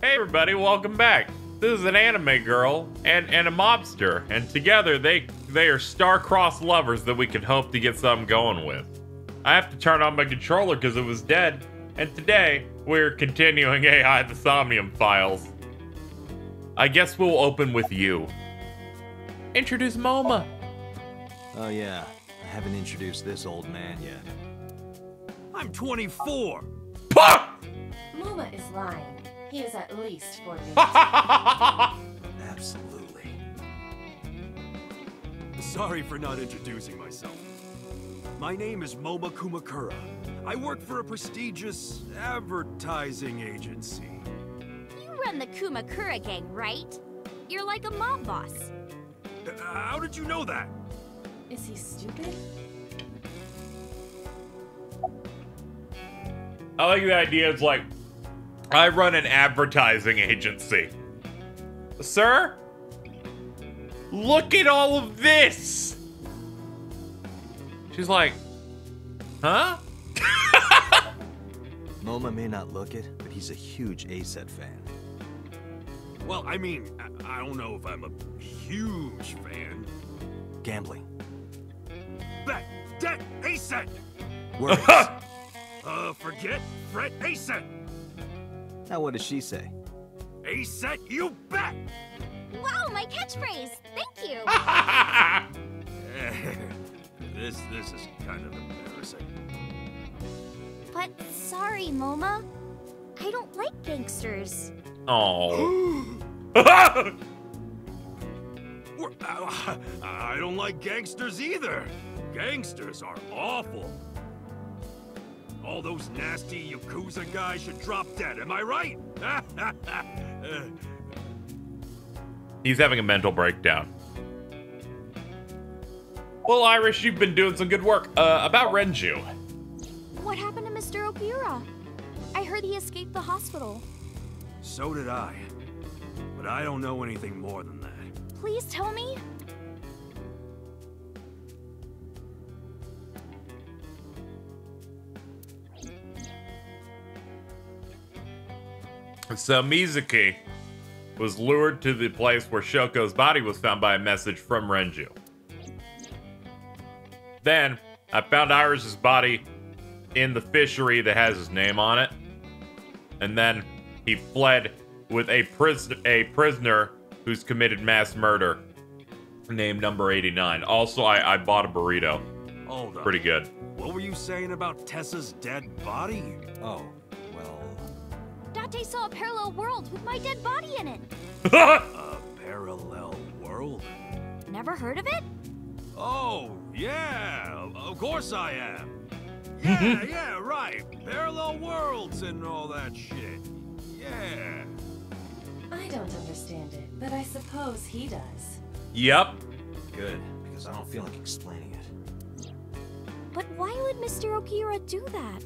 Hey everybody, welcome back. This is an anime girl and a mobster, and together they are star-crossed lovers that we can hope to get something going with. I have to turn on my controller because it was dead, and today we're continuing AI the Somnium files. I guess we'll open with you. Introduce Moma. Oh yeah, I haven't introduced this old man yet. I'm 24! Pah! Moma is lying. He is at least 40. Absolutely. Sorry for not introducing myself. My name is Moma Kumakura. I work for a prestigious advertising agency. You run the Kumakura gang, right? You're like a mob boss. How did you know that? Is he stupid? I like the idea. It's like, I run an advertising agency. Sir? Look at all of this! She's like, huh? Moma may not look it, but he's a huge ACET fan. Well, I mean, I don't know if I'm a huge fan. Gambling. Bet! Det! ACET! Worries. Forget Fret ACET! Now what does she say? ACET, you bet! Wow, my catchphrase! Thank you! This is kind of embarrassing. But sorry, Moma. I don't like gangsters. Oh. I don't like gangsters either. Gangsters are awful. All those nasty Yakuza guys should drop dead, am I right? He's having a mental breakdown. Well, Irish, you've been doing some good work. About Renju. What happened to Mr. Okiura? I heard he escaped the hospital. So did I. But I don't know anything more than that. Please tell me. So Mizuki was lured to the place where Shoko's body was found by a message from Renju. Then, I found Irish's body in the fishery that has his name on it. And then he fled with a prisoner who's committed mass murder, named number 89. Also, I bought a burrito. Hold on. Pretty good. What were you saying about Tessa's dead body? Oh, well... Date saw a parallel world with my dead body in it. A parallel world? Never heard of it? Oh, yeah, of course I am. Yeah, right. Parallel worlds and all that shit. Yeah. I don't understand it, but I suppose he does. Yep. Good, because I don't feel like explaining it. But why would Mr. Okiura do that?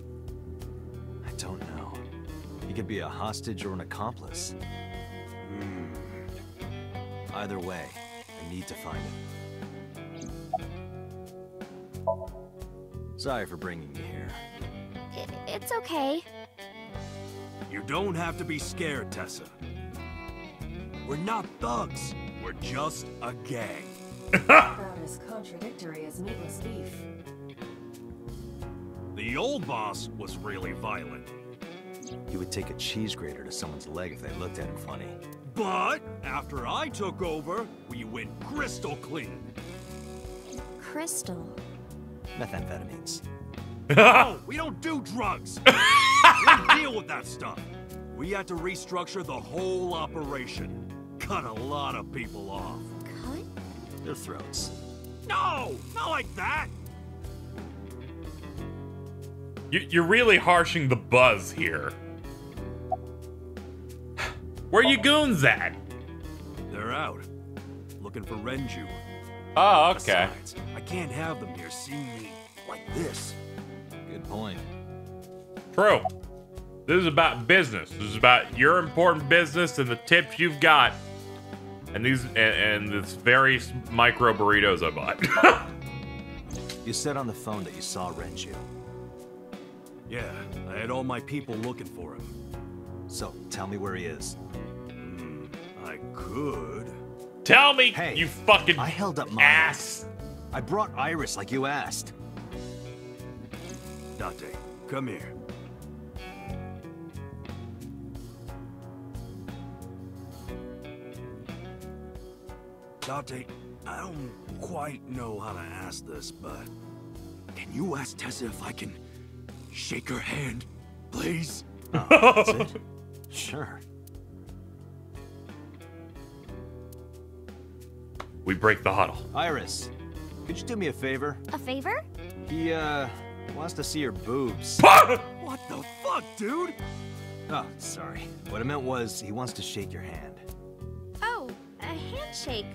I don't know. He could be a hostage or an accomplice. Either way, I need to find him. Sorry for bringing you here. It's okay. You don't have to be scared, Tessa. We're not thugs. We're just a gang. About as contradictory as meatless beef. The old boss was really violent. He would take a cheese grater to someone's leg if they looked at him funny. But after I took over, we went crystal clean. Crystal. Methamphetamines. No, we don't do drugs. We don't deal with that stuff. We had to restructure the whole operation. Cut a lot of people off. Cut? Their throats. No, not like that. You're really harshing the buzz here. Where you goons at? They're out. Looking for Renju. Oh, okay. Besides, I can't have them here seeing me like this. Good point. True. This is about business. This is about your important business and the tips you've got. And these and this very micro burritos I bought. You said on the phone that you saw Renju. Yeah, I had all my people looking for him. So, tell me where he is. I could. Tell me, Hey, you fucking I held up my ass. I brought Iris like you asked. Date, come here. Date, I don't quite know how to ask this, but can you ask Tessa if I can shake her hand, please? That's it? Sure. We break the huddle. Iris, could you do me a favor? A favor? He, wants to see your boobs. What the fuck, dude? Oh, sorry. What I meant was, he wants to shake your hand. Oh, a handshake.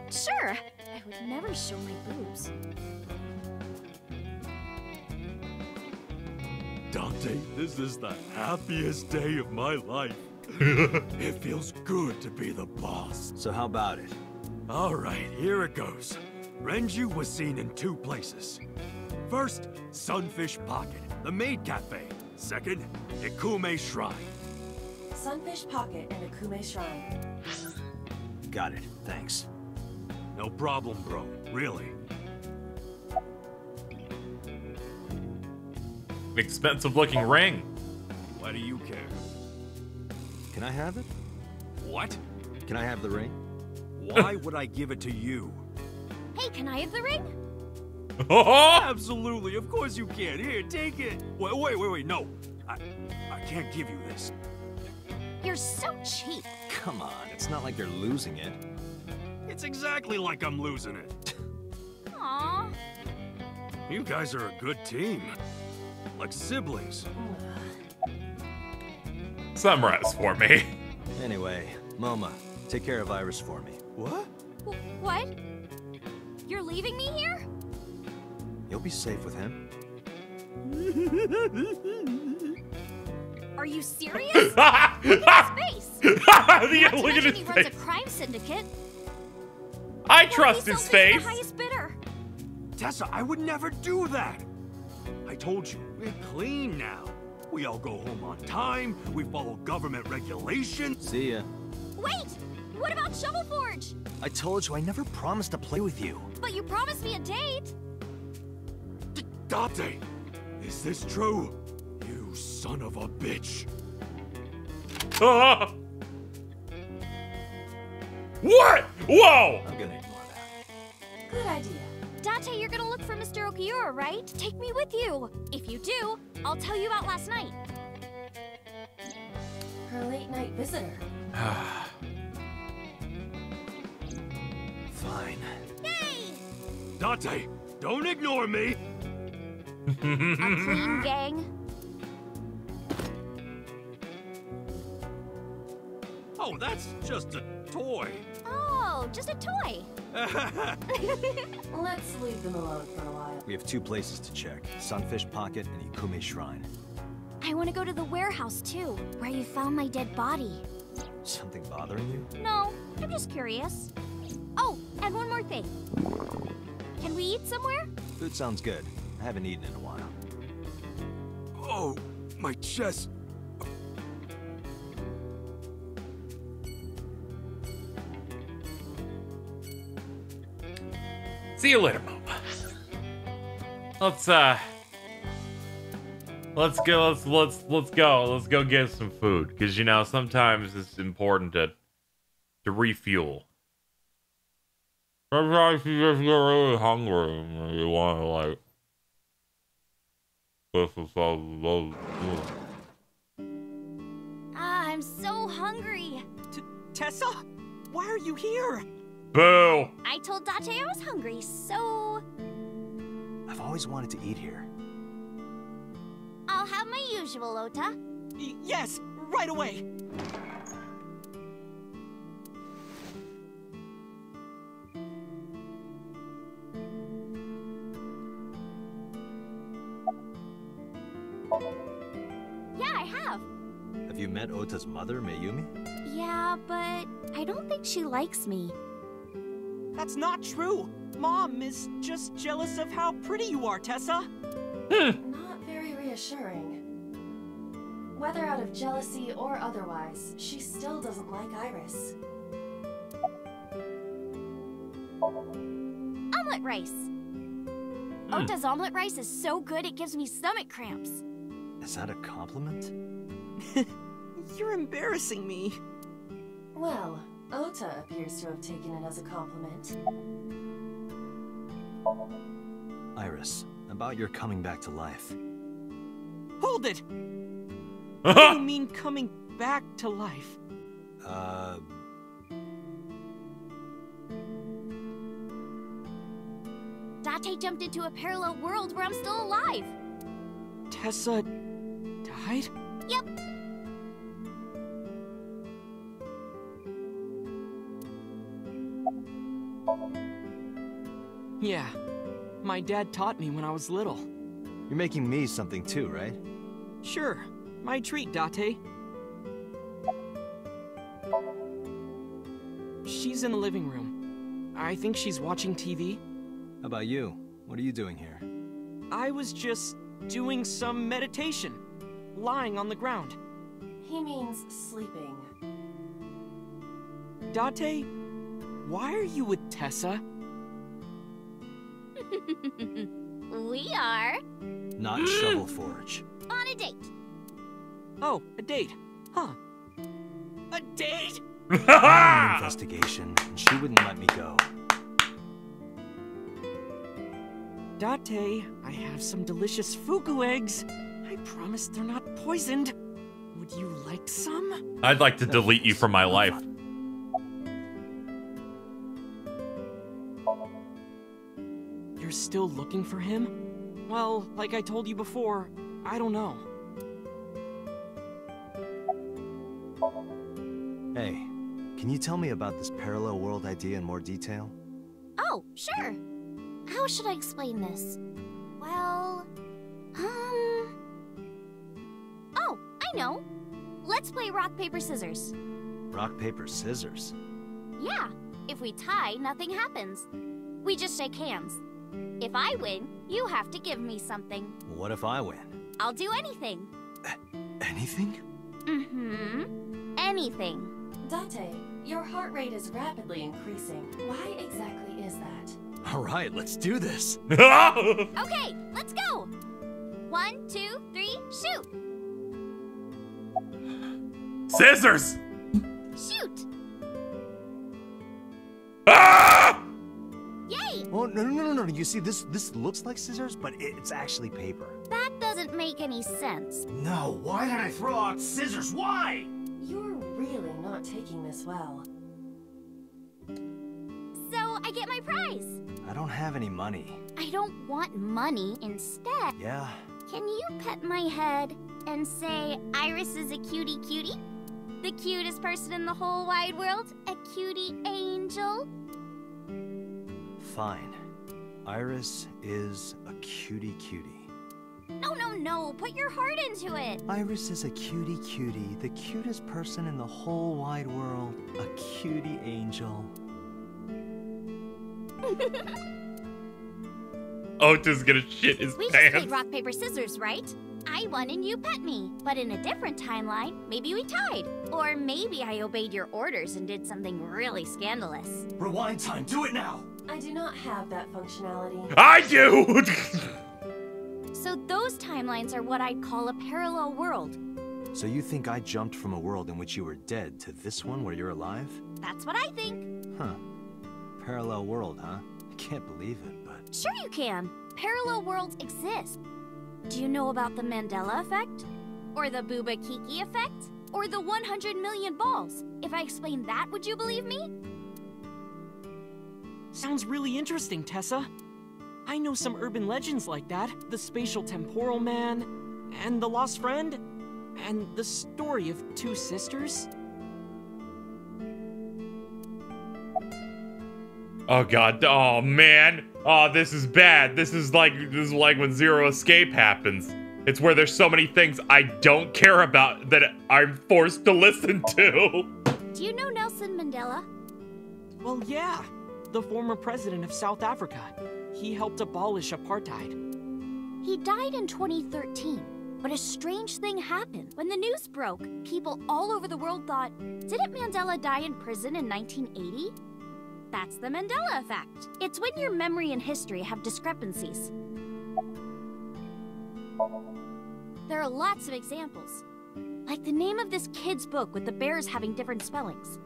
Sure. I would never show my boobs. Dante, this is the happiest day of my life. It feels good to be the boss. So how about it? All right, here it goes. Renju was seen in 2 places. First, Sunfish Pocket, the maid cafe. Second, Ikume Shrine. Sunfish Pocket and Akume Shrine. Got it. Thanks. No problem, bro. Really. An expensive looking ring. Why do you care? Can I have it? What? Can I have the ring? Why would I give it to you? Hey, can I have the ring? Absolutely, of course you can. Here, take it. Wait, no. I can't give you this. You're so cheap. Come on, it's not like you're losing it. It's exactly like I'm losing it. Aww. You guys are a good team. Like siblings. Summarize for me. Anyway, Moma, take care of Iris for me. What? What? You're leaving me here? You'll be safe with him. Are you serious? Look at his face. Not to Look at mention his he runs a face. crime syndicate. I Why trust did he his sell this to face. the highest bidder? Tessa, I would never do that. I told you, we're clean now. We all go home on time, we follow government regulations. See ya. Wait! What about Shovel Forge? I told you I never promised to play with you. But you promised me a date. Date, is this true? You son of a bitch. What? Whoa! I'm gonna ignore that. Good idea. Date, you're gonna look for Mr. Okiura, right? Take me with you. If you do, I'll tell you about last night. Her late night visitor. Fine. Yay! Date, don't ignore me. A clean gang. Oh, that's just a toy. Oh, just a toy. Let's leave them alone for a while. We have 2 places to check. Sunfish Pocket and Ikume Shrine. I want to go to the warehouse too, where you found my dead body. Something bothering you? No, I'm just curious. Oh, and one more thing. Can we eat somewhere? Food sounds good. I haven't eaten in a while. Oh, my chest. See you later, Mom. Let's go get some food, because you know sometimes it's important to refuel. Sometimes you just get really hungry and you want to like I'm so hungry. Tessa? Why are you here? Boo! I told Date I was hungry, so I've always wanted to eat here. I'll have my usual, Ota. Yes, right away. Yeah, I have. Have you met Ota's mother, Mayumi? Yeah, but I don't think she likes me. That's not true. Mom is just jealous of how pretty you are, Tessa. Not very reassuring. Whether out of jealousy or otherwise, she still doesn't like Iris. Omelet rice. Ota's omelet rice is so good it gives me stomach cramps. Is that a compliment? You're embarrassing me. Well, Ota appears to have taken it as a compliment. Iris, about your coming back to life. Hold it! What do you mean coming back to life? Date jumped into a parallel world where I'm still alive. Tessa died? Yep. Yeah. My dad taught me when I was little. You're making me something too, right? Sure. My treat, Date. She's in the living room. I think she's watching TV. How about you? What are you doing here? I was just doing some meditation, lying on the ground. He means sleeping. Date, why are you with Tessa? We are Not Shovel Forge. on a date. Oh, a date. Huh. A date? An investigation, and she wouldn't let me go. Date, I have some delicious fugu eggs. I promise they're not poisoned. Would you like some? I'd like to delete you from my life. You're still looking for him? Well, like I told you before, I don't know. Hey, can you tell me about this parallel world idea in more detail? Oh, sure. How should I explain this? Well, oh, I know. Let's play rock, paper, scissors. Rock, paper, scissors. Yeah, if we tie, nothing happens. We just shake hands. If I win, you have to give me something. What if I win? I'll do anything. Anything? Mm-hmm. Anything. Date, your heart rate is rapidly increasing. Why exactly is that? All right, let's do this. Okay, let's go. 1, 2, 3, shoot. Scissors! Shoot. Ah! Yay! Oh, no. You see, this looks like scissors, but it's actually paper. That doesn't make any sense. No, why did I throw out scissors? Why? You're really not taking this well. So I get my prize. I don't have any money. I don't want money. Instead, Yeah? can you pet my head and say Iris is a cutie? The cutest person in the whole wide world? A cutie angel? Fine. Iris is a cutie. No. Put your heart into it. Iris is a cutie, the cutest person in the whole wide world. A cutie angel. Ota's gonna shit his We just pants. played rock, paper, scissors, right? I won and you pet me. But in a different timeline, maybe we tied. Or maybe I obeyed your orders and did something really scandalous. Rewind time, do it now! I do not have that functionality. I do! So those timelines are what I'd call a parallel world. So you think I jumped from a world in which you were dead to this one where you're alive? That's what I think. Huh. Parallel world, huh? I can't believe it, but... Sure you can. Parallel worlds exist. Do you know about the Mandela effect? Or the Booba Kiki effect? Or the 100 million balls? If I explain that, would you believe me? Sounds really interesting, Tessa. I know some urban legends like that. The spatial temporal man, and the lost friend, and the story of two sisters. Oh god, oh man. Oh, this is bad. This is like when Zero Escape happens. It's where there's so many things I don't care about that I'm forced to listen to. Do you know Nelson Mandela? Well, yeah. The former president of South Africa. He helped abolish apartheid. He died in 2013. But a strange thing happened. When the news broke, people all over the world thought, didn't Mandela die in prison in 1980? That's the Mandela effect. It's when your memory and history have discrepancies. There are lots of examples. Like the name of this kid's book with the bears having different spellings.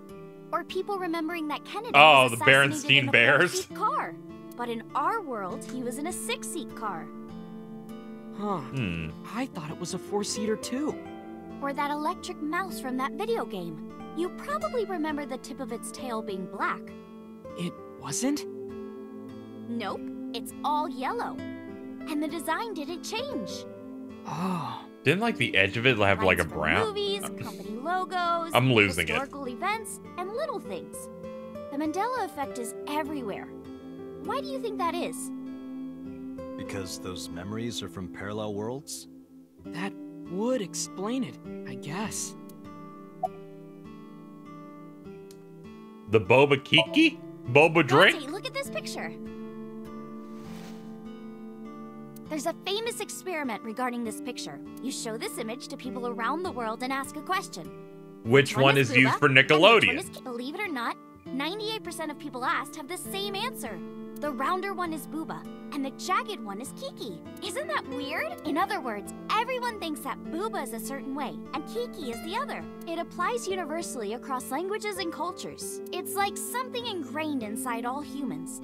Or people remembering that Kennedy was the assassinated in Berenstein a Bears. 4-seat car. But in our world, he was in a 6-seat car. Huh. I thought it was a 4-seater too. Or that electric mouse from that video game. You probably remember the tip of its tail being black. It wasn't? Nope, it's all yellow. And the design didn't change. Oh. Didn't like the edge of it have like a Rights for brown? movies, company logos, I'm losing it. historical events, and little things. The Mandela effect is everywhere. Why do you think that is? Because those memories are from parallel worlds? That would explain it, I guess. The boba kiki? Boba drink? Dante, look at this picture. There's a famous experiment regarding this picture. You show this image to people around the world and ask a question. Which one is used Booba, for and which Nickelodeon? one is, believe it or not, 98% of people asked have the same answer. The rounder one is Booba, and the jagged one is Kiki. Isn't that weird? In other words, everyone thinks that Booba is a certain way, and Kiki is the other. It applies universally across languages and cultures. It's like something ingrained inside all humans.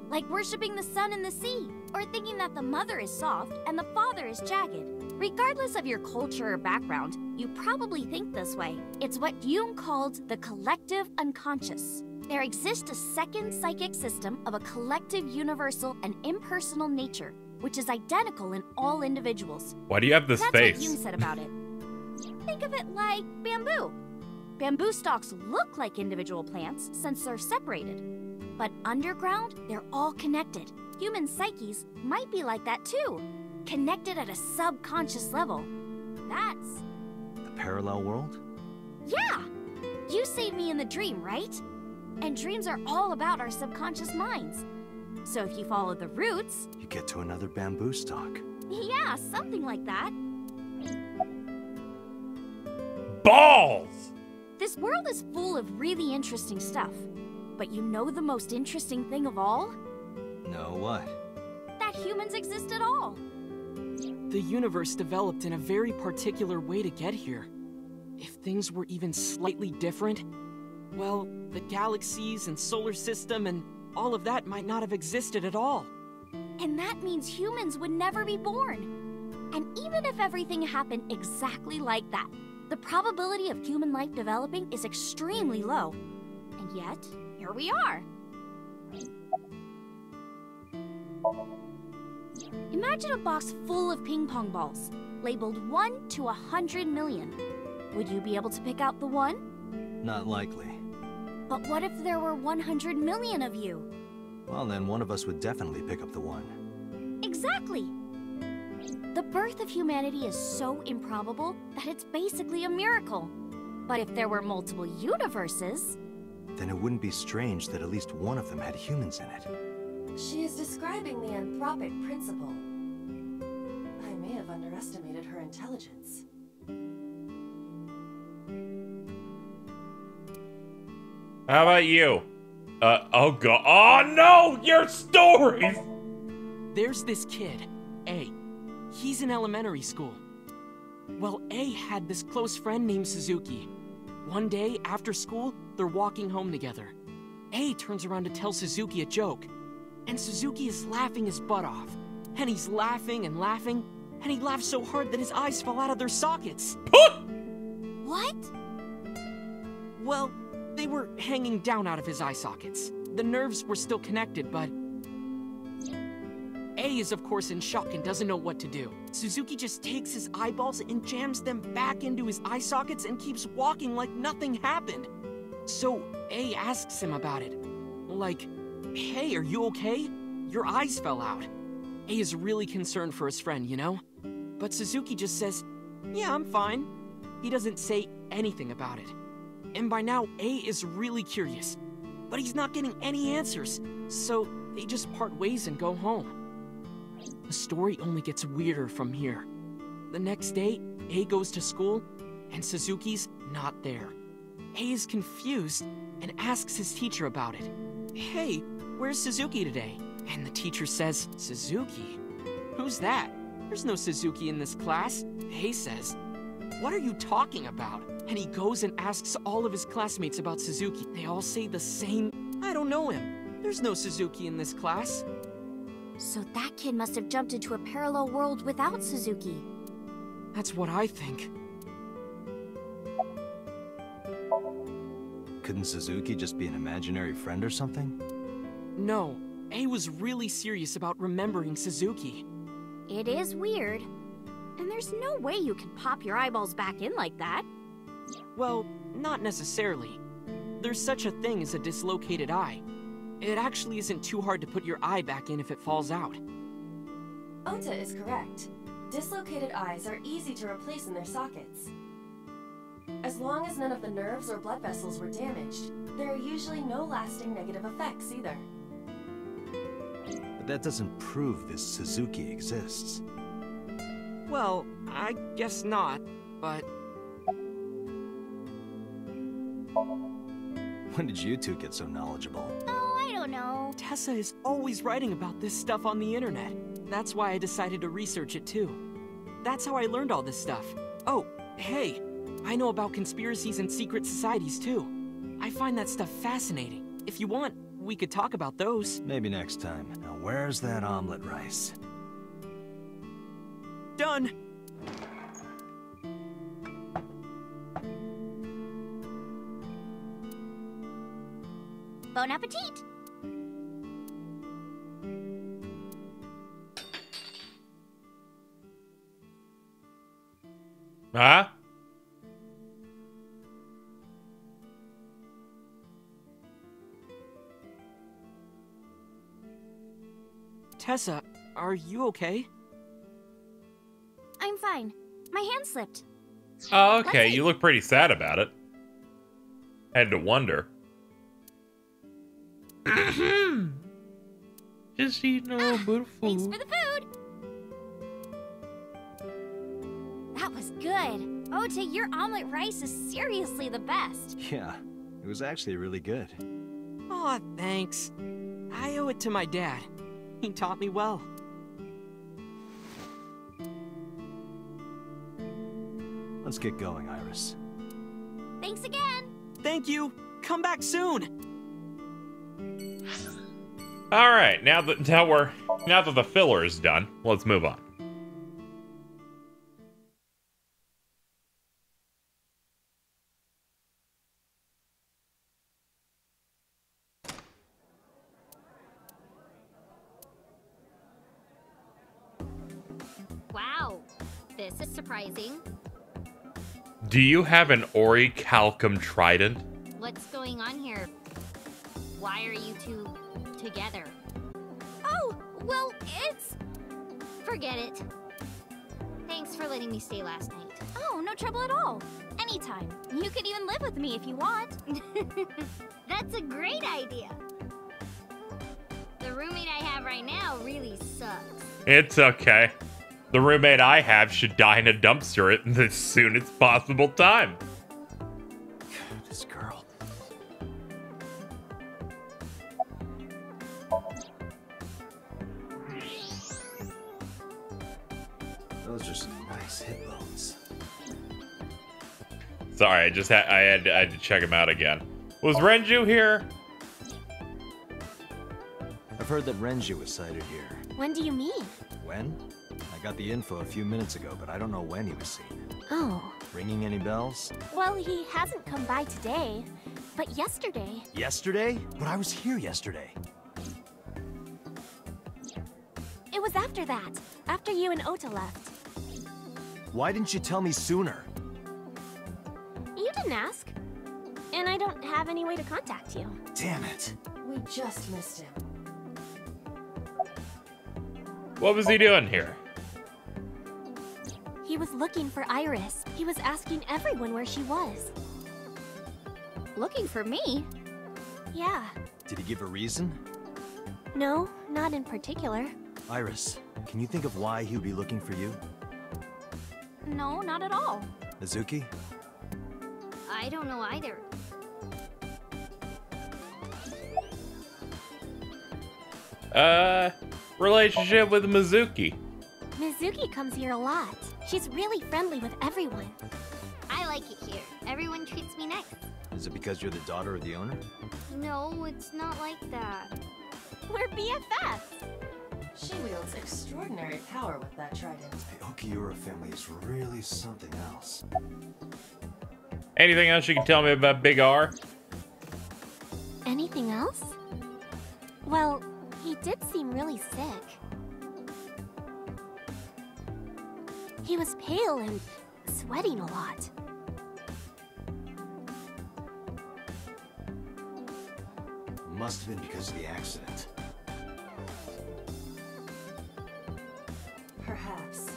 Like worshipping the sun and the sea, or thinking that the mother is soft and the father is jagged. Regardless of your culture or background, you probably think this way. It's what Jung called the collective unconscious. There exists a second psychic system of a collective, universal, and impersonal nature, which is identical in all individuals. Why do you have this That's face? what Jung said about it. Think of it like bamboo. Bamboo stalks look like individual plants since they're separated. But underground, they're all connected. Human psyches might be like that too. Connected at a subconscious level. That's... The parallel world? Yeah! You saved me in the dream, right? And dreams are all about our subconscious minds. So if you follow the roots... You get to another bamboo stalk. Yeah, something like that. Balls! This world is full of really interesting stuff. But you know the most interesting thing of all? No, what? That humans exist at all. The universe developed in a very particular way to get here. If things were even slightly different, well, the galaxies and solar system and all of that might not have existed at all. And that means humans would never be born. And even if everything happened exactly like that, the probability of human life developing is extremely low. And yet, here we are. Imagine a box full of ping pong balls, labeled 1 to 100 million. Would you be able to pick out the one? Not likely. But what if there were 100 million of you? Well, then one of us would definitely pick up the one. Exactly. The birth of humanity is so improbable that it's basically a miracle. But if there were multiple universes... Then it wouldn't be strange that at least one of them had humans in it. She is describing the anthropic principle. I may have underestimated her intelligence. How about you? Oh god. Oh no! Your stories! There's this kid, A. He's in elementary school. Well, A had this close friend named Suzuki. One day, after school, they're walking home together. A turns around to tell Suzuki a joke. And Suzuki is laughing his butt off. And he's laughing and laughing, and he laughed so hard that his eyes fell out of their sockets. What? Well, they were hanging down out of his eye sockets. The nerves were still connected, but... A is of course in shock and doesn't know what to do. Suzuki just takes his eyeballs and jams them back into his eye sockets and keeps walking like nothing happened. So A asks him about it. Like, hey, are you okay? Your eyes fell out. A is really concerned for his friend, you know? But Suzuki just says, yeah, I'm fine. He doesn't say anything about it. And by now, A is really curious. but he's not getting any answers, so they just part ways and go home. The story only gets weirder from here. The next day, A goes to school, and Suzuki's not there. A is confused and asks his teacher about it. Hey, where's Suzuki today? And the teacher says, Suzuki? Who's that? There's no Suzuki in this class. A says, what are you talking about? And he goes and asks all of his classmates about Suzuki. They all say the same, I don't know him. There's no Suzuki in this class. So that kid must have jumped into a parallel world without Suzuki. That's what I think. Couldn't Suzuki just be an imaginary friend or something? No, A was really serious about remembering Suzuki. It is weird. And there's no way you can pop your eyeballs back in like that. Well, not necessarily. There's such a thing as a dislocated eye. It actually isn't too hard to put your eye back in if it falls out. Ota is correct. Dislocated eyes are easy to replace in their sockets. As long as none of the nerves or blood vessels were damaged, there are usually no lasting negative effects either. But that doesn't prove this Suzuki exists. Well, I guess not, but... When did you two get so knowledgeable? Oh, I don't know. Tessa is always writing about this stuff on the internet. That's why I decided to research it too. That's how I learned all this stuff. Oh, hey, I know about conspiracies and secret societies too. I find that stuff fascinating. If you want, we could talk about those. Maybe next time. Now where's that omelet rice? Done! Bon appetit! Huh? Tessa, are you okay? I'm fine. My hand slipped. Oh, okay. Let's You look pretty sad about it. Had to wonder. Just eating a little bit of food. Thanks for the food! That was good. Ota, your omelet rice is seriously the best. Yeah, it was actually really good. Aw, thanks. I owe it to my dad. He taught me well. Let's get going, Iris. Thanks again! Thank you! Come back soon! All right, now that the filler is done, let's move on. Wow, this is surprising. Do you have an orichalcum trident? What's going on here? Why are you two together? Oh, well, it's... Forget it. Thanks for letting me stay last night. Oh, no trouble at all. Anytime. You could even live with me if you want. That's a great idea. The roommate I have right now really sucks. It's okay. The roommate I have should die in a dumpster at the soonest possible time. This girl. Those are some nice hip bones. Sorry, I had to check him out again. Was Renju here? I've heard that Renju was sighted here. When do you mean? When? I got the info a few minutes ago, but I don't know when he was seen. Oh. Ringing any bells? Well, he hasn't come by today, but yesterday. Yesterday? But I was here yesterday. It was after that, after you and Ota left. Why didn't you tell me sooner? You didn't ask. And I don't have any way to contact you. Damn it. We just missed him. What was he doing here? He was looking for Iris. He was asking everyone where she was. Looking for me? Yeah. Did he give a reason? No, not in particular. Iris, can you think of why he would be looking for you? No, not at all. Mizuki? I don't know either. Relationship with Mizuki. Mizuki comes here a lot. She's really friendly with everyone. I like it here. Everyone treats me nice. Is it because you're the daughter of the owner? No, it's not like that. We're BFFs. She wields extraordinary power with that trident. The Okiura family is really something else. Anything else you can tell me about Big R? Anything else? Well, he did seem really sick. He was pale and sweating a lot. Must have been because of the accident. Perhaps.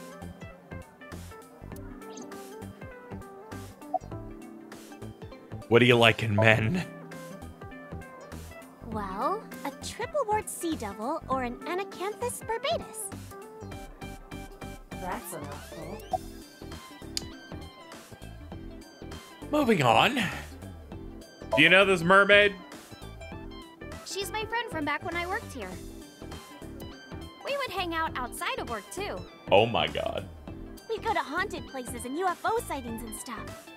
What do you like in men? Well, a triple wart sea devil or an Anacanthus barbatus. That's a mouthful. Moving on. Do you know this mermaid? She's my friend from back when I worked here. We would hang out outside of work too. Oh my god. We'd go to haunted places and UFO sightings and stuff.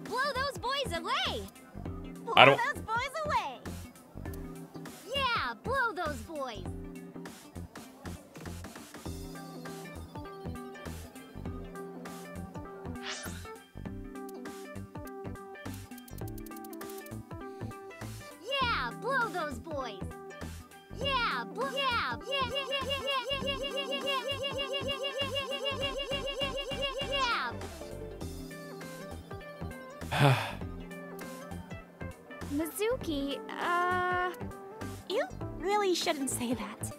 Blow those boys away! Blow I don't- those boys away! Yeah, blow those boys! Yeah, blow those boys! Yeah, blow, yeah, yeah. Mizuki, you really shouldn't say that.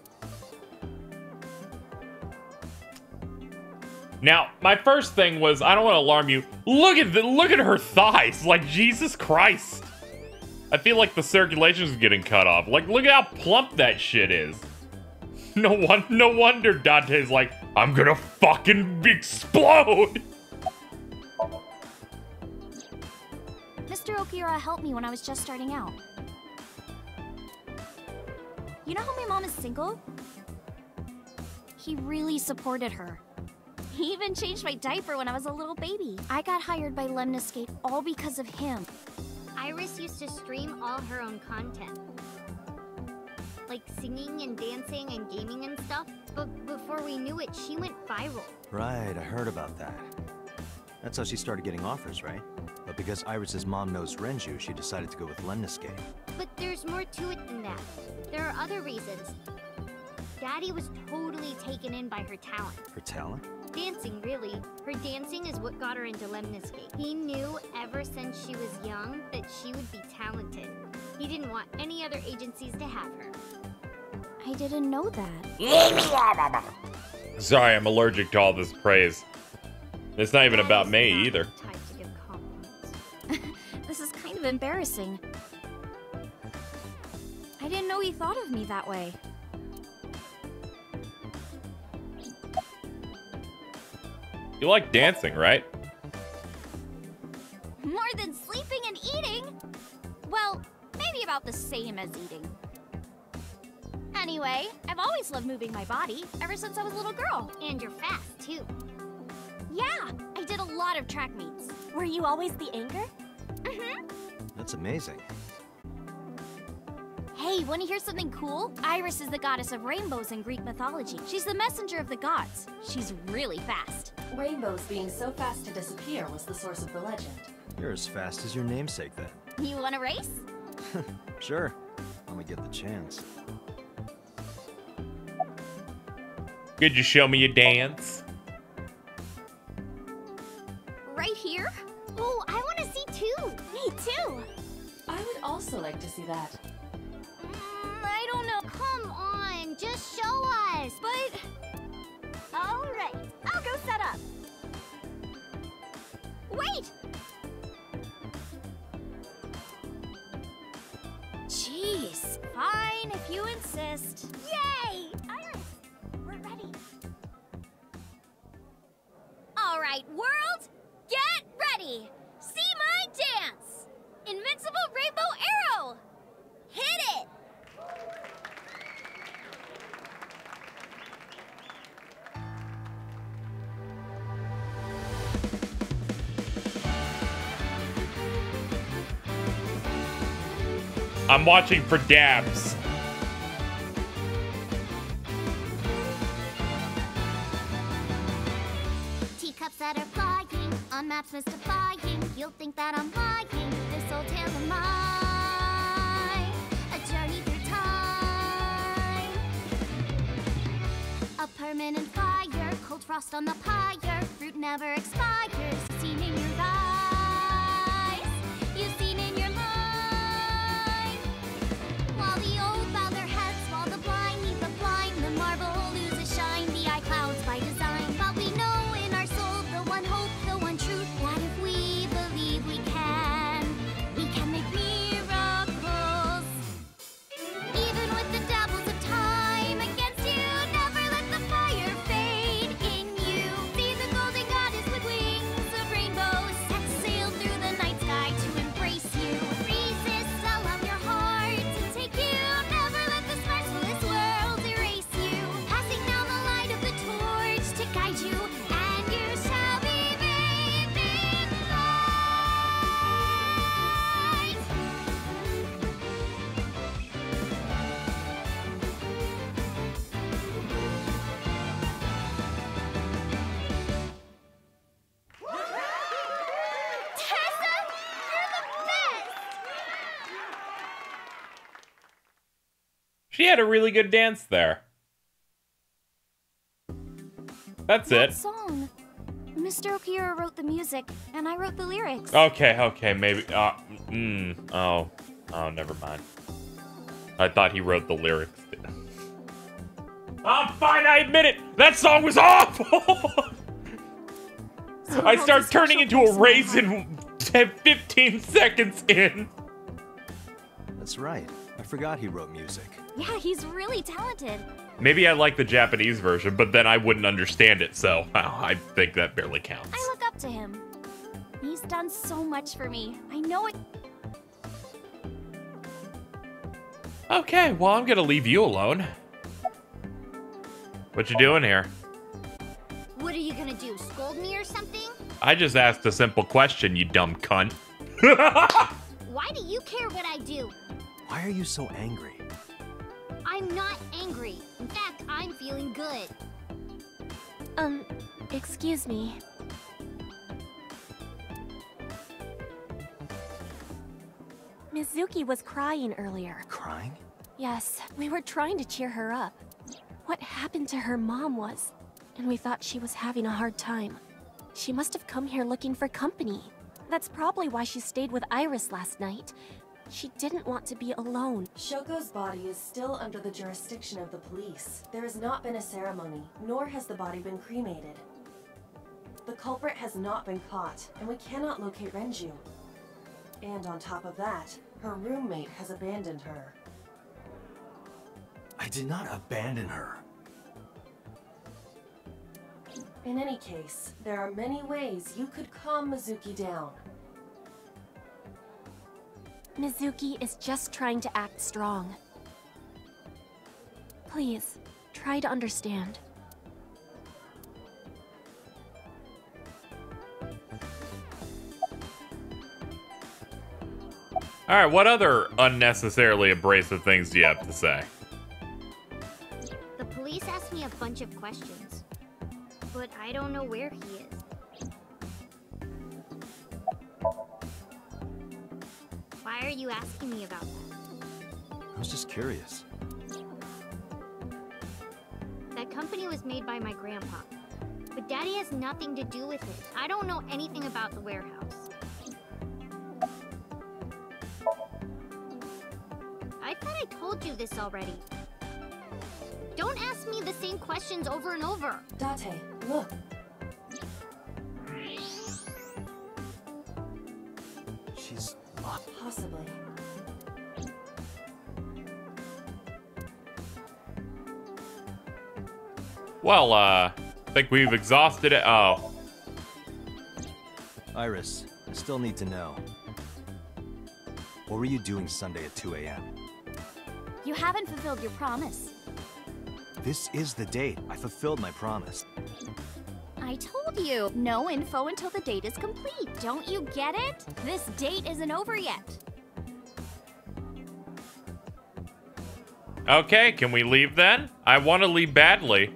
Now, my first thing was, I don't want to alarm you. Look at her thighs. Like, Jesus Christ. I feel like the circulation's getting cut off. Like, look at how plump that shit is. No wonder Dante's like, I'm gonna fucking explode. Mr. Okiura helped me when I was just starting out. You know how my mom is single? He really supported her. He even changed my diaper when I was a little baby. I got hired by Lemniscate all because of him. Iris used to stream all her own content. Like singing and dancing and gaming and stuff. But before we knew it, she went viral. Right, I heard about that. That's how she started getting offers, right? But because Iris's mom knows Renju, she decided to go with Lemniscate. But there's more to it than that. There are other reasons. Daddy was totally taken in by her talent. Her talent? Dancing, really. Her dancing is what got her into Lemniscate. He knew ever since she was young that she would be talented. He didn't want any other agencies to have her. I didn't know that. Sorry, I'm allergic to all this praise. It's not even about me either. Type to give compliments. This is kind of embarrassing. I didn't know he thought of me that way. You like dancing, right? More than sleeping and eating? Well, maybe about the same as eating. Anyway, I've always loved moving my body, ever since I was a little girl. And you're fast, too. Yeah, I did a lot of track meets. Were you always the anchor? Mm-hmm. That's amazing. Hey, want to hear something cool? Iris is the goddess of rainbows in Greek mythology. She's the messenger of the gods. She's really fast. Rainbows being so fast to disappear was the source of the legend. You're as fast as your namesake, then. You want to race? Sure. When we get the chance. Could you show me your dance? Right here? Oh, I want to see too. Me too. I would also like to see that. I don't know. Come on, just show us. But... All right, I'll go set up. Wait! racist. Yay! Iris, we're ready. All right, world, get ready. See my dance. Invincible Rainbow Arrow. Hit it. I'm watching for dabs. Teacups that are flying, on maps mystifying. You'll think that I'm lying. This old tale of mine, a journey through time. A permanent fire, cold frost on the pyre. Fruit never expires, seen in your eyes. You've seen in your mind. While the old bow their heads, while the blind leave the blind, the marble loses shine, the eye clouds by design. But we know in our soul the one hope, the one truth, that if we believe we can make miracles. Even with the dabbles of time against you, never let the fire fade in you. See the golden goddess with wings of rainbow set sail through the night sky to embrace you. Resist, allow your heart to take you. Never let this merciless world erase you. Passing down the light of the torch to guide you, and you shall be bathed in light. Tessa, you're the best! She had a really good dance there. That's That it. song. Mr. Okira wrote the music, and I wrote the lyrics. Okay, maybe. Oh, never mind. I thought he wrote the lyrics. Oh, fine, I admit it. That song was awful. I start turning into a raisin 15 seconds in. That's right. I forgot he wrote music. Yeah, he's really talented. Maybe I like the Japanese version, but then I wouldn't understand it, so I think that barely counts. I look up to him. He's done so much for me. I know it. Okay, well, I'm gonna leave you alone. What you doing here? What are you gonna do? Scold me or something? I just asked a simple question, you dumb cunt. Why do you care what I do? Why are you so angry? I'm not angry. In fact, I'm feeling good. Excuse me. Mizuki was crying earlier. Crying? Yes, we were trying to cheer her up. What happened to her mom was, and we thought she was having a hard time. She must have come here looking for company. That's probably why she stayed with Iris last night. She didn't want to be alone. Shoko's body is still under the jurisdiction of the police. There has not been a ceremony, nor has the body been cremated. The culprit has not been caught, and we cannot locate Renju. And on top of that, her roommate has abandoned her. I did not abandon her. In any case, there are many ways you could calm Mizuki down. Mizuki is just trying to act strong. Please, try to understand. Alright, what other unnecessarily abrasive things do you have to say? The police asked me a bunch of questions, but I don't know where he is. Why are you asking me about that? I was just curious. That company was made by my grandpa, but Daddy has nothing to do with it. I don't know anything about the warehouse. I thought I told you this already. Don't ask me the same questions over and over. Date, look. She's lost. Possibly. Well, I think we've exhausted it. Oh. Iris, I still need to know. What were you doing Sunday at 2 a.m.? You haven't fulfilled your promise. This is the date. I fulfilled my promise. I told you, no info until the date is complete. Don't you get it? This date isn't over yet. Okay, can we leave then? I want to leave badly.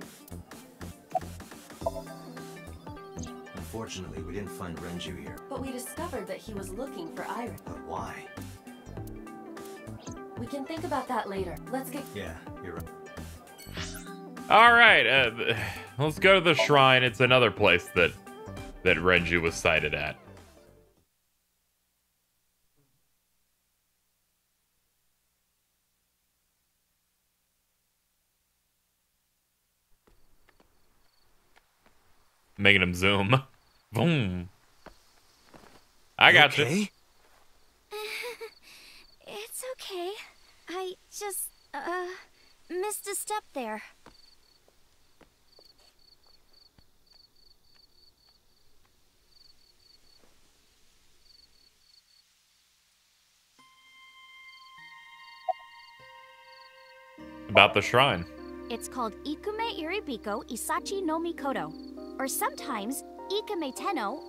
Unfortunately, we didn't find Renju here. But we discovered that he was looking for Iris. But why? We can think about that later. Let's get... Yeah, you're right. All right, let's go to the shrine. It's another place that Renju was sighted at. Making him zoom. Boom. I got you. Okay? It's okay. I just, missed a step there. About the shrine. It's called Ikume Iribiko Isachi no Mikoto, or sometimes Ikume Tenno,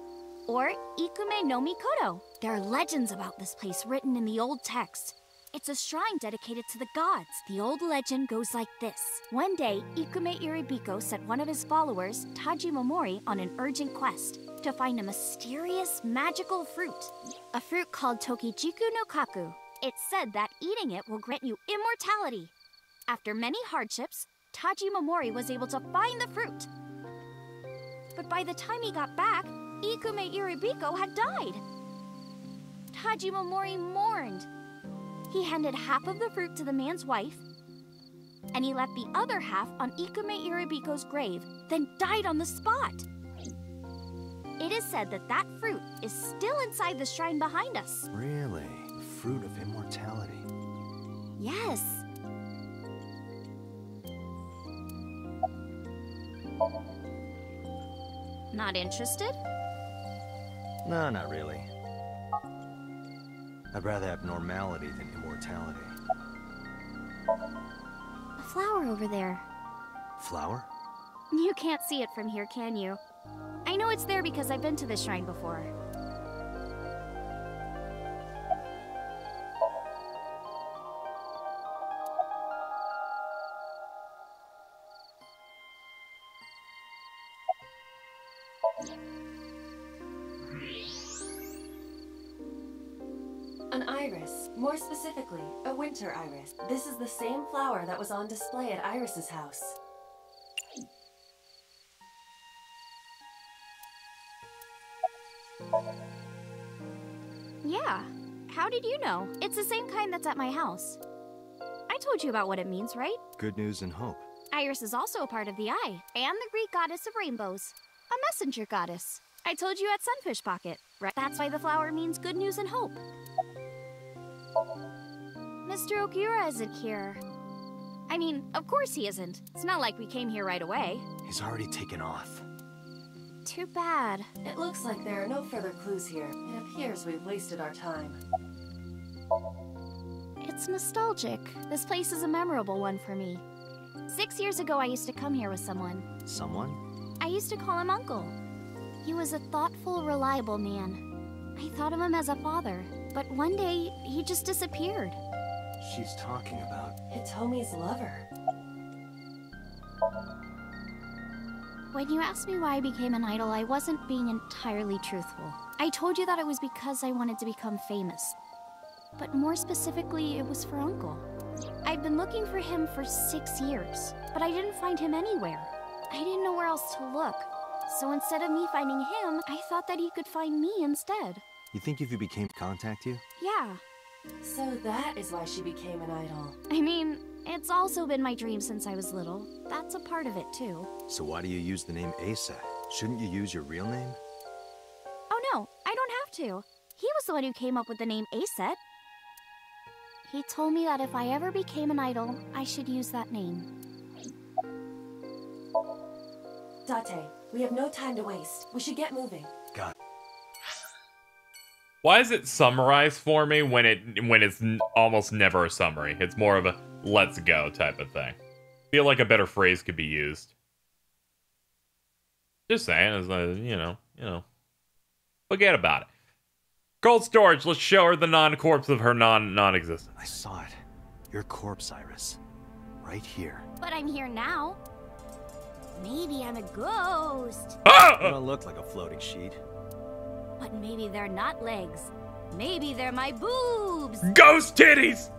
or Ikume no Mikoto. There are legends about this place written in the old text. It's a shrine dedicated to the gods. The old legend goes like this. One day, Ikume Iribiko sent one of his followers, Taji Momori, on an urgent quest to find a mysterious, magical fruit. A fruit called Tokijiku no Kaku. It's said that eating it will grant you immortality. After many hardships, Taji Momori was able to find the fruit. But by the time he got back, Ikume Iribiko had died. Taji Momori mourned. He handed half of the fruit to the man's wife, and he left the other half on Ikume Iribiko's grave, then died on the spot. It is said that that fruit is still inside the shrine behind us. Really? The fruit of immortality. Yes. Not interested? No, not really. I'd rather have normality than immortality. A flower over there. Flower? You can't see it from here, can you? I know it's there because I've been to this shrine before. An iris. More specifically, a winter iris. This is the same flower that was on display at Iris's house. Yeah. How did you know? It's the same kind that's at my house. I told you about what it means, right? Good news and hope. Iris is also a part of the eye, and the Greek goddess of rainbows. A messenger goddess. I told you at Sunfish Pocket, right? That's why the flower means good news and hope. Mr. Okura isn't here. I mean, of course he isn't. It's not like we came here right away. He's already taken off. Too bad. It looks like there are no further clues here. It appears we've wasted our time. It's nostalgic. This place is a memorable one for me. 6 years ago, I used to come here with someone. Someone? I used to call him Uncle. He was a thoughtful, reliable man. I thought of him as a father, but one day, he just disappeared. She's talking about... Hitomi's lover. When you asked me why I became an idol, I wasn't being entirely truthful. I told you that it was because I wanted to become famous. But more specifically, it was for Uncle. I've been looking for him for 6 years, but I didn't find him anywhere. I didn't know where else to look. So instead of me finding him, I thought that he could find me instead. You think if you became contact you? Yeah. So that is why she became an idol. I mean, it's also been my dream since I was little. That's a part of it, too. So why do you use the name Asa? Shouldn't you use your real name? Oh no, I don't have to. He was the one who came up with the name Aset. He told me that if I ever became an idol, I should use that name. Date, we have no time to waste. We should get moving. Got it. Why is it summarized for me when it's almost never a summary? It's more of a let's go type of thing. Feel like a better phrase could be used. Just saying, as you know. Forget about it. Cold storage, let's show her the non-corpse of her non-existence. I saw it. Your corpse, Iris. Right here. But I'm here now. Maybe I'm a ghost. You don't look like a floating sheet. But maybe they're not legs. Maybe they're my boobs. Ghost titties!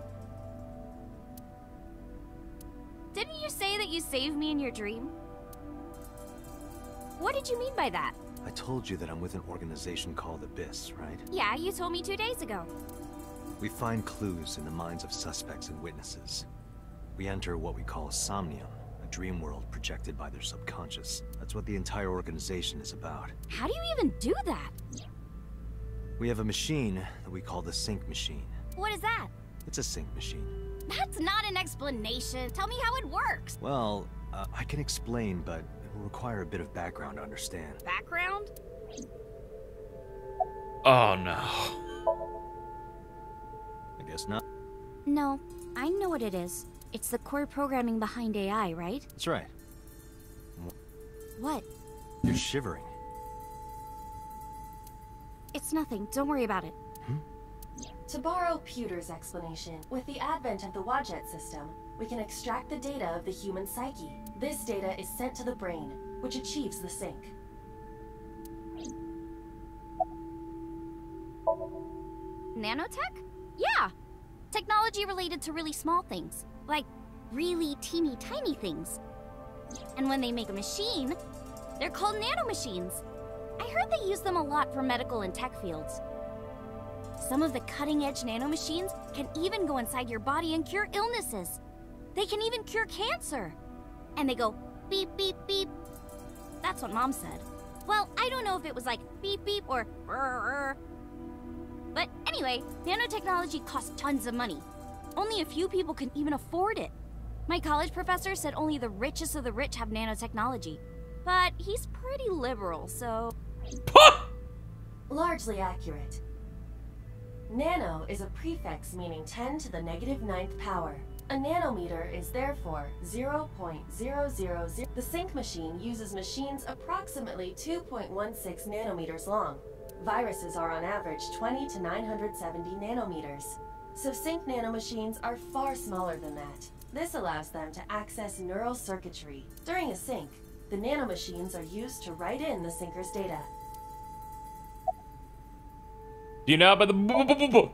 Didn't you say that you saved me in your dream? What did you mean by that? I told you that I'm with an organization called Abyss, right? Yeah, you told me 2 days ago. We find clues in the minds of suspects and witnesses. We enter what we call Somnium, a dream world projected by their subconscious. That's what the entire organization is about. How do you even do that? We have a machine that we call the sync machine. What is that? It's a sync machine. That's not an explanation. Tell me how it works. Well, I can explain, but it will require a bit of background to understand. Background? Oh no. I guess not. No, I know what it is. It's the core programming behind AI, right? That's right. What? You're shivering. It's nothing. Don't worry about it. To borrow Pewter's explanation, with the advent of the Wadjet system, we can extract the data of the human psyche. This data is sent to the brain, which achieves the sync. Nanotech? Yeah! Technology related to really small things. Like, really teeny tiny things. And when they make a machine, they're called nanomachines. I heard they use them a lot for medical and tech fields. Some of the cutting-edge nanomachines can even go inside your body and cure illnesses. They can even cure cancer. And they go beep, beep, beep. That's what Mom said. Well, I don't know if it was like beep, beep or brrr. But anyway, nanotechnology costs tons of money. Only a few people can even afford it. My college professor said only the richest of the rich have nanotechnology. But he's pretty liberal, so... Largely accurate. Nano is a prefix meaning 10 to the -9th power. A nanometer is therefore 0.000. The sync machine uses machines approximately 2.16 nanometers long. Viruses are on average 20 to 970 nanometers. So sync nanomachines are far smaller than that. This allows them to access neural circuitry. During a sync, the nanomachines are used to write in the syncer's data. Do you know about the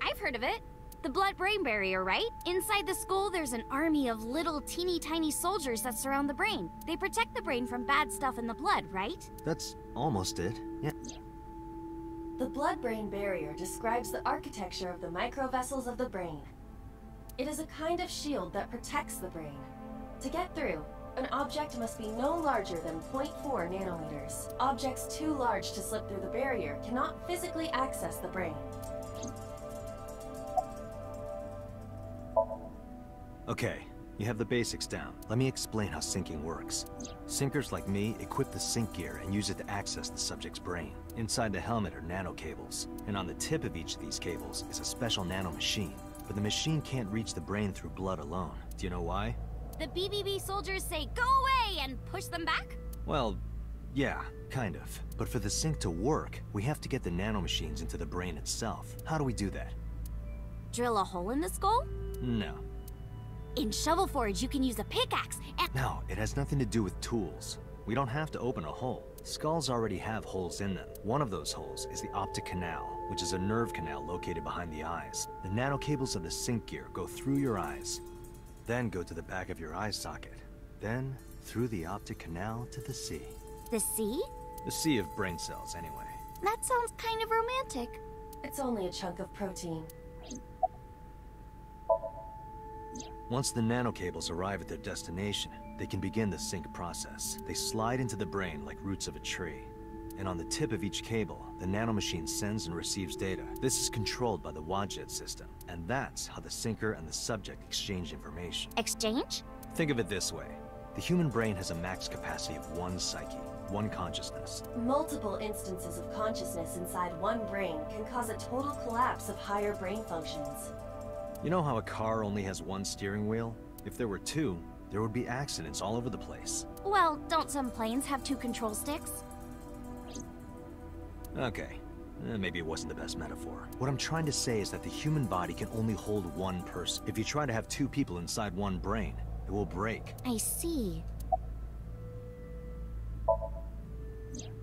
I've heard of it. The blood-brain barrier, right? Inside the skull, there's an army of little teeny tiny soldiers that surround the brain. They protect the brain from bad stuff in the blood, right? That's almost it. Yeah. The blood-brain barrier describes the architecture of the microvessels of the brain. It is a kind of shield that protects the brain. To get through, an object must be no larger than 0.4 nanometers. Objects too large to slip through the barrier cannot physically access the brain. Okay, you have the basics down. Let me explain how syncing works. Syncers like me equip the sync gear and use it to access the subject's brain. Inside the helmet are nanocables, and on the tip of each of these cables is a special nanomachine. But the machine can't reach the brain through blood alone. Do you know why? The BBB soldiers say, "Go away," and push them back? Well, yeah, kind of. But for the sync to work, we have to get the nanomachines into the brain itself. How do we do that? Drill a hole in the skull? No. In Shovel Forge, you can use a pickaxe and... No, it has nothing to do with tools. We don't have to open a hole. Skulls already have holes in them. One of those holes is the optic canal, which is a nerve canal located behind the eyes. The nanocables of the sync gear go through your eyes, then go to the back of your eye socket, then through the optic canal to the sea. The sea? The sea of brain cells, anyway. That sounds kind of romantic. It's only a chunk of protein. Once the nanocables arrive at their destination, they can begin the sync process. They slide into the brain like roots of a tree. And on the tip of each cable, the nanomachine sends and receives data. This is controlled by the Wadjet system, and that's how the syncer and the subject exchange information. Exchange? Think of it this way. The human brain has a max capacity of one psyche, one consciousness. Multiple instances of consciousness inside one brain can cause a total collapse of higher brain functions. You know how a car only has one steering wheel? If there were two, there would be accidents all over the place. Well, don't some planes have 2 control sticks? Okay, maybe it wasn't the best metaphor. What I'm trying to say is that the human body can only hold one person. If you try to have 2 people inside one brain, it will break. I see.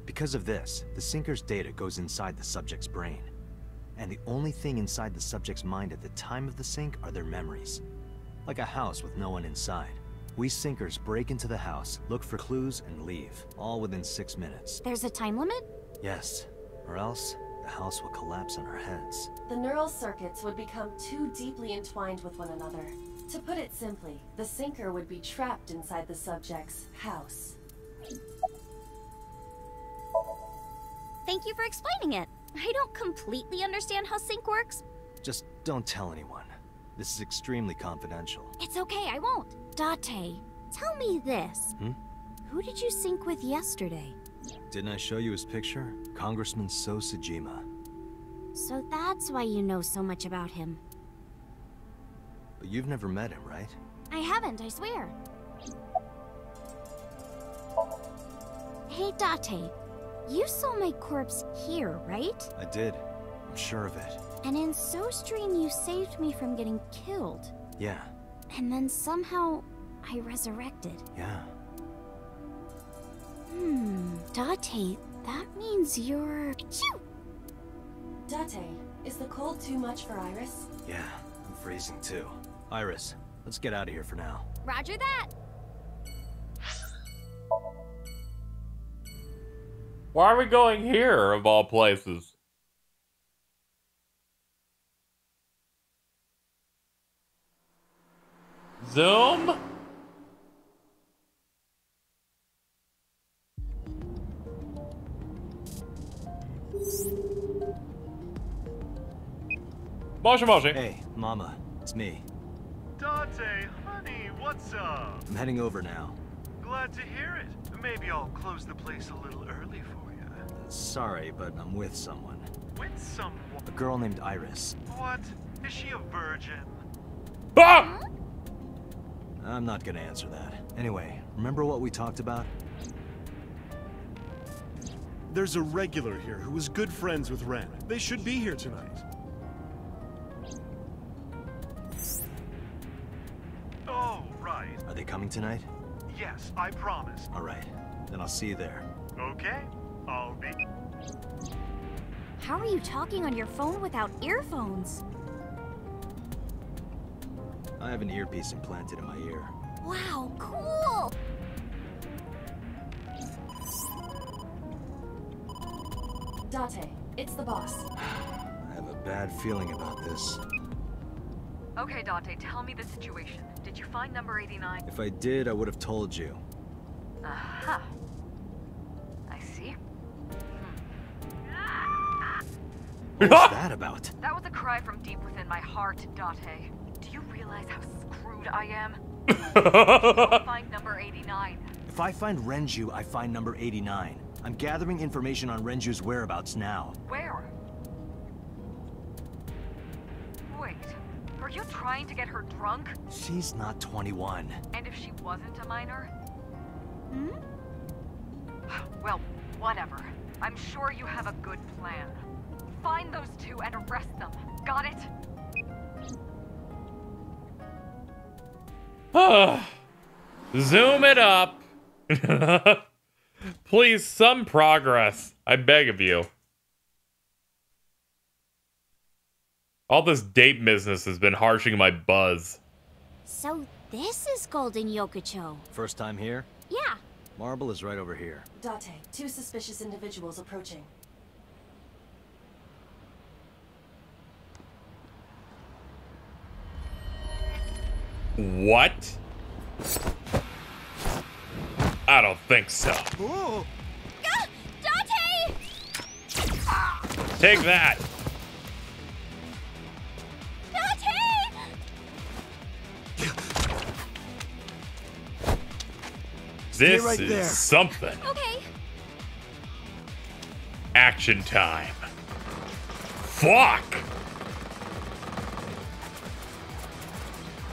Because of this, the sinker's data goes inside the subject's brain. And the only thing inside the subject's mind at the time of the sync are their memories. Like a house with no one inside. We sinkers break into the house, look for clues, and leave, all within 6 minutes. There's a time limit? Yes, or else the house will collapse on our heads. The neural circuits would become too deeply entwined with one another. To put it simply, the sinker would be trapped inside the subject's house. Thank you for explaining it. I don't completely understand how sync works. Just don't tell anyone. This is extremely confidential. It's okay, I won't. Date, tell me this. Who did you sync with yesterday? Didn't I show you his picture? Congressman So Sejima. So that's why you know so much about him. But you've never met him, right? I haven't, I swear. Hey, Date, you saw my corpse here, right? I did. I'm sure of it. And in SoStream, you saved me from getting killed. Yeah. And then somehow, I resurrected. Yeah. Date, that means you're... Achoo! Date, is the cold too much for Iris? Yeah, I'm freezing too. Iris, let's get out of here for now. Roger that! Why are we going here, of all places? Zoom? Moshi. Hey, Mama, it's me. Dante, honey, what's up? I'm heading over now. Glad to hear it. Maybe I'll close the place a little early for you. Sorry, but I'm with someone. With someone? A girl named Iris. What? Is she a virgin? Ah! I'm not gonna answer that. Anyway, remember what we talked about? There's a regular here who was good friends with Ren. They should be here tonight. Oh, right. Are they coming tonight? Yes, I promise. All right, then I'll see you there. Okay, I'll be... How are you talking on your phone without earphones? I have an earpiece implanted in my ear. Wow, cool! Date, it's the boss. I have a bad feeling about this. Okay, Dante, tell me the situation. Did you find number 89? If I did, I would have told you. Aha. I see. What's that about? That was a cry from deep within my heart, Dante. Do you realize how screwed I am? Find number 89. If I find Renju, I find number 89. I'm gathering information on Renju's whereabouts now. Where? Wait, are you trying to get her drunk? She's not 21. And if she wasn't a minor? Well, whatever. I'm sure you have a good plan. Find those two and arrest them. Got it? Zoom it up. Please, some progress. I beg of you. All this date business has been harshing my buzz. So this is Golden Yokocho. First time here? Yeah. Marble is right over here. Date, 2 suspicious individuals approaching. What? I don't think so. Dante! Take that. Dante! This right is there. something. Okay. Action time. Fuck!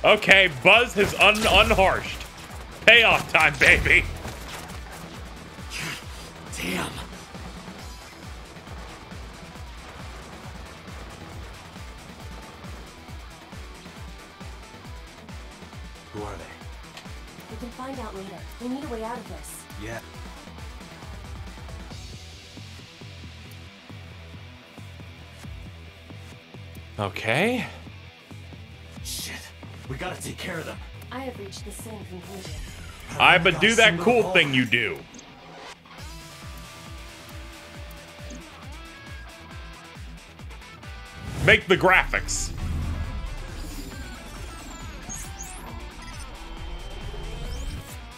Okay, Buzz has unharshed. Payoff time, baby. Damn. Who are they? We can find out later. We need a way out of this. Yeah. Okay. Shit. We gotta take care of them. I have reached the same conclusion. I but do that cool thing you do. Make the graphics.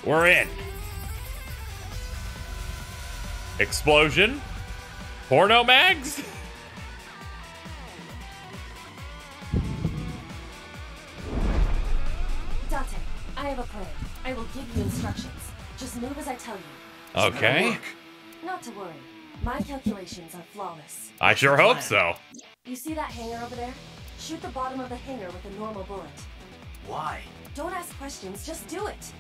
We're in. Explosion. Porno mags. Date, I have a plan. I will give you instructions. Just move as I tell you. Okay. Not to worry. My calculations are flawless. I sure hope so. You see that hangar over there? Shoot the bottom of the hangar with a normal bullet. Why? Don't ask questions, just do it.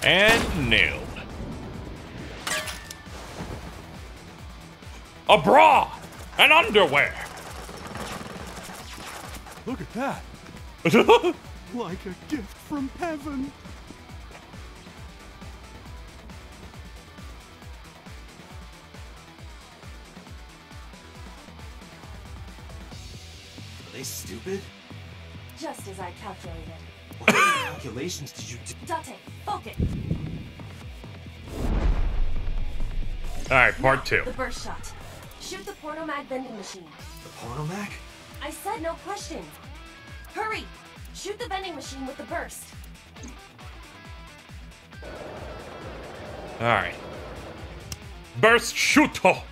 And nailed. A bra! And underwear! Look at that. Like a gift from heaven. Are they stupid? Just as I calculated. What kind of calculations did you do? Date, focus. Alright, part two. The burst shot. Shoot the porno mag vending machine. The pornomac? I said no questions. Hurry! Shoot the vending machine with the burst. Alright. Burst shooter!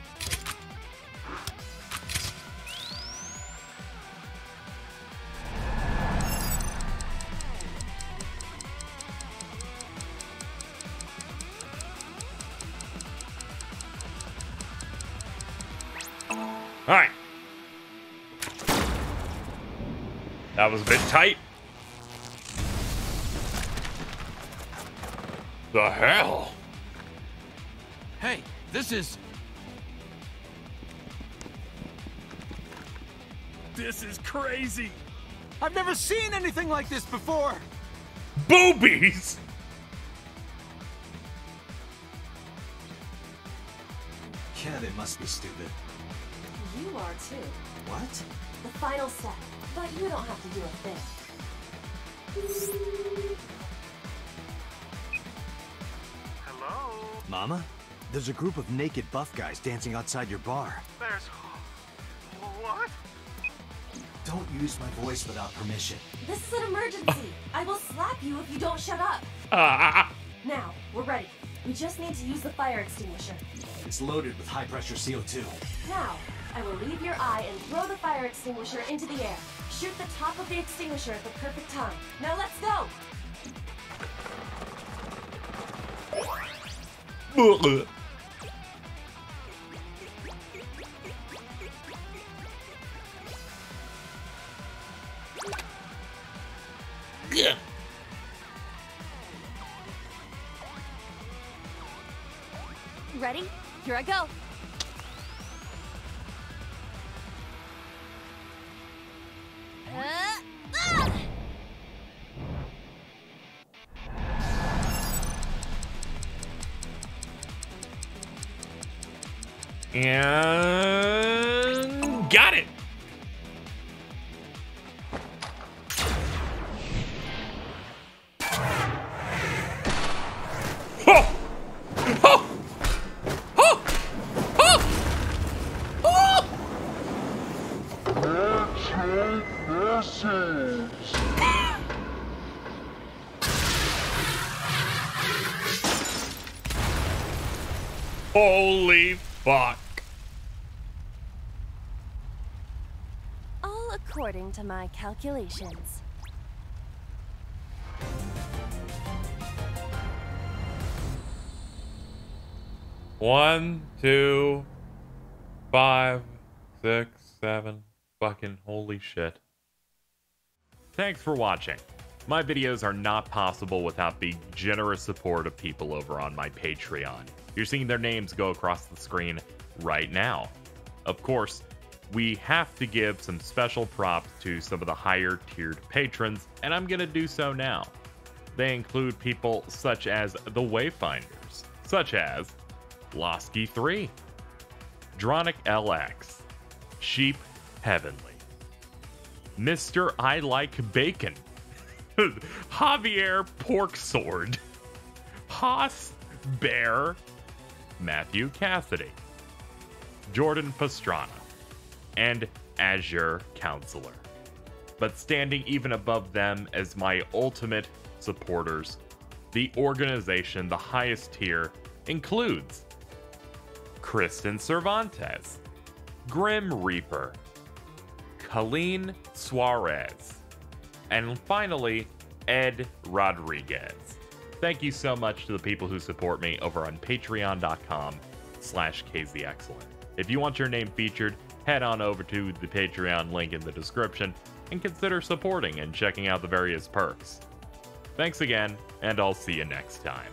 Alright. That was a bit tight. The hell? Hey, this is crazy. I've never seen anything like this before. Boobies! Yeah, they must be stupid. You are too. What? The final step. But you don't have to do a thing. Hello? Mama? There's a group of naked buff guys dancing outside your bar. There's... What? Don't use my voice without permission. This is an emergency. I will slap you if you don't shut up. Now, we're ready. We just need to use the fire extinguisher. It's loaded with high-pressure CO2. Now, I will leave your eye and throw the fire extinguisher into the air. Shoot the top of the extinguisher at the perfect time. Now let's go! Ready? Here I go. And got it. Oh! Oh! Oh! Oh! Oh! Holy fuck. All according to my calculations. One, 2, 5, 6, 7. Fucking holy shit. Thanks for watching. My videos are not possible without the generous support of people over on my Patreon. You're seeing their names go across the screen right now. Of course, we have to give some special props to some of the higher tiered patrons, and I'm gonna do so now. They include people such as the Wayfinders, such as Losky3, Dronic LX, Sheep Heavenly, Mr. I Like Bacon, Javier Porksword, Haas Bear, Matthew Cassidy, Jordan Pastrana, and Azure Counselor. But standing even above them as my ultimate supporters, the organization, the highest tier, includes Kristen Cervantes, Grim Reaper, Colleen Suarez, and finally, Ed Rodriguez. Thank you so much to the people who support me over on patreon.com/KZXcellent. If you want your name featured, head on over to the Patreon link in the description and consider supporting and checking out the various perks. Thanks again, and I'll see you next time.